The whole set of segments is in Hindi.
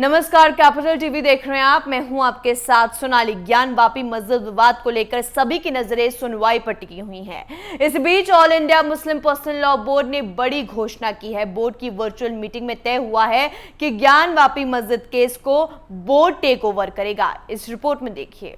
नमस्कार, कैपिटल टीवी देख रहे हैं आप। मैं हूं आपके साथ सोनाली। ज्ञान वापी मस्जिद विवाद को लेकर सभी की नजरें सुनवाई पर टिकी हुई हैं। इस बीच all India Muslim personal law board ने बड़ी घोषणा की है। बोर्ड की वर्चुअल मीटिंग में तय हुआ है कि ज्ञान वापी मस्जिद केस को बोर्ड टेक ओवर करेगा। इस रिपोर्ट में देखिए।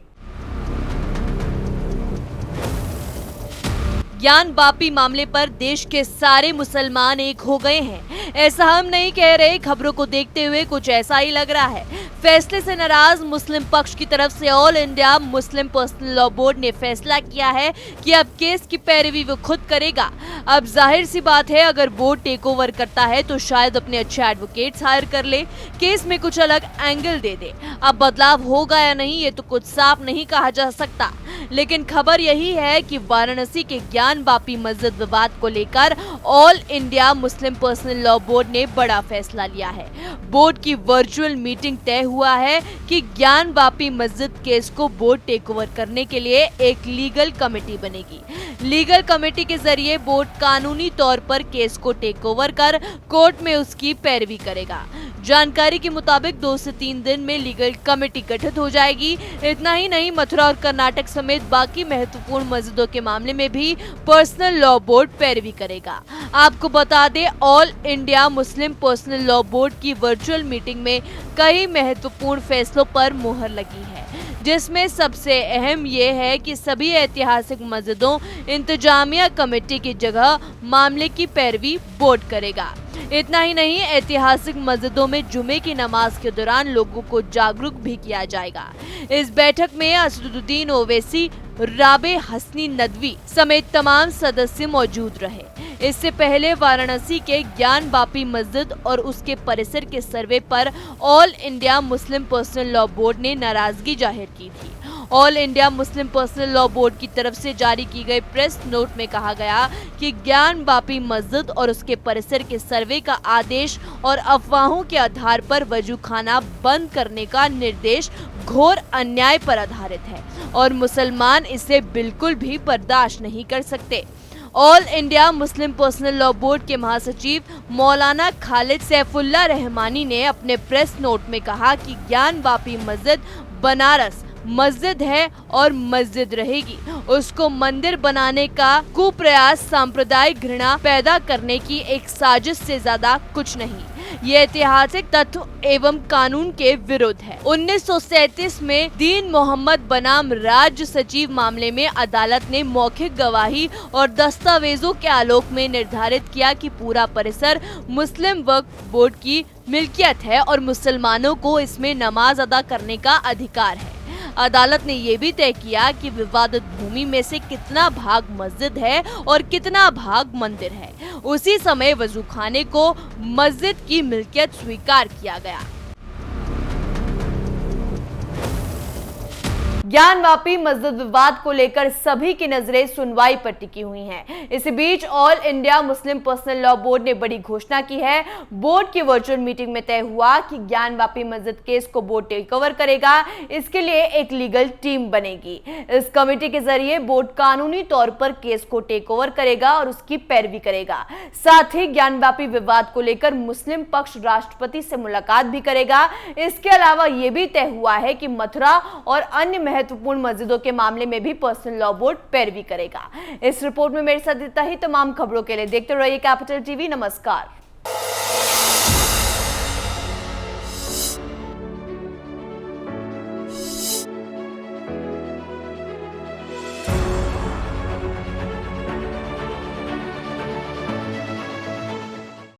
ज्ञान वापी मामले पर देश के सारे मुसलमान एक हो गए हैं। ऐसा हम नहीं कह रहे, खबरों को देखते हुए कुछ ऐसा ही लग रहा है। फैसले से नाराज मुस्लिम पक्ष की तरफ से all India Muslim personal law board ने फैसला किया है कि अब केस की पैरवी वो खुद करेगा। अब जाहिर सी बात है, अगर बोर्ड टेक ओवर करता है तो शायद अपने अच्छे एडवोकेट्स हायर कर ले, केस में कुछ अलग एंगल दे दे। अब बदलाव होगा या नहीं ये तो कुछ साफ नहीं कहा जा सकता, लेकिन खबर यही है कि वाराणसी के ज्ञान वापी मस्जिद विवाद को लेकर all India Muslim personal law board ने बड़ा फैसला लिया है। बोर्ड की वर्चुअल मीटिंग तय हुआ है कि ज्ञान वापी मस्जिद केस को बोर्ड टेक ओवर करने के लिए एक लीगल कमेटी बनेगी। लीगल कमेटी के जरिए बोर्ड कानूनी तौर पर केस को टेक ओवर कर कोर्ट में उसकी पैरवी करेगा। जानकारी के मुताबिक 2 से 3 दिन में लीगल कमेटी गठित हो जाएगी। इतना ही नहीं, मथुरा और कर्नाटक समेत बाकी महत्वपूर्ण मस्जिदों के मामले में भी पर्सनल लॉ बोर्ड पैरवी करेगा। आपको बता दें, all India Muslim personal law board की वर्चुअल मीटिंग में कई महत्वपूर्ण फैसलों पर मुहर लगी है, जिसमें सबसे अहम ये है कि सभी ऐतिहासिक मस्जिदों इंतजामिया कमेटी की जगह मामले की पैरवी बोर्ड करेगा। इतना ही नहीं, ऐतिहासिक मस्जिदों में जुमे की नमाज के दौरान लोगों को जागरूक भी किया जाएगा। इस बैठक में असदुद्दीन ओवैसी, राबे हसनी नदवी समेत तमाम सदस्य मौजूद रहे। इससे पहले वाराणसी के ज्ञान वापी मस्जिद और उसके परिसर के सर्वे पर all India Muslim personal law board ने नाराजगी जाहिर की थी। All India Muslim personal law board की तरफ से जारी की गई प्रेस नोट में कहा गया कि ज्ञान वापी मस्जिद और उसके परिसर के सर्वे का आदेश और अफवाहों के आधार पर वजूखाना बंद करने का निर्देश घोर अन्याय पर आधारित है और मुसलमान इसे बिल्कुल भी बर्दाश्त नहीं कर सकते। All India Muslim personal law board के महासचिव मौलाना खालिद सैफुल्लाह रहमानी ने अपने प्रेस नोट में कहा कि ज्ञान वापी मस्जिद बनारस मस्जिद है और मस्जिद रहेगी। उसको मंदिर बनाने का कुप्रयास सांप्रदायिक घृणा पैदा करने की एक साजिश से ज्यादा कुछ नहीं। ये ऐतिहासिक तथ्य एवं कानून के विरुद्ध है। 1937 में दीन मोहम्मद बनाम राज्य सचिव मामले में अदालत ने मौखिक गवाही और दस्तावेजों के आलोक में निर्धारित किया कि पूरा परिसर मुस्लिम वक्फ बोर्ड की मिल्कियत है और मुसलमानों को इसमें नमाज अदा करने का अधिकार है। अदालत ने यह भी तय किया कि विवादित भूमि में से कितना भाग मस्जिद है और कितना भाग मंदिर है। उसी समय वजूखाने को मस्जिद की मिल्कियत स्वीकार किया गया। ज्ञान वापी मस्जिद विवाद को लेकर सभी की नजरें सुनवाई पर टिकी हुई हैं। इस बीच all India Muslim personal law board ने बड़ी घोषणा की है। बोर्ड की वर्चुअल मीटिंग में तय हुआ कि ज्ञान वापी मस्जिद केस को बोर्ड टेक ओवर करेगा। इसके लिए एक लीगल टीम बनेगी। इस कमेटी के जरिए बोर्ड कानूनी तौर पर केस को टेक ओवर करेगा और उसकी पैरवी करेगा। साथ ही ज्ञान वापी विवाद को लेकर मुस्लिम पक्ष राष्ट्रपति से मुलाकात भी करेगा। इसके अलावा यह भी तय हुआ है कि मथुरा और अन्य महत्वपूर्ण मस्जिदों के मामले में भी पर्सनल लॉ बोर्ड पैरवी करेगा। इस रिपोर्ट में मेरे साथ इतना ही। तमाम खबरों के लिए देखते रहिए कैपिटल टीवी। नमस्कार।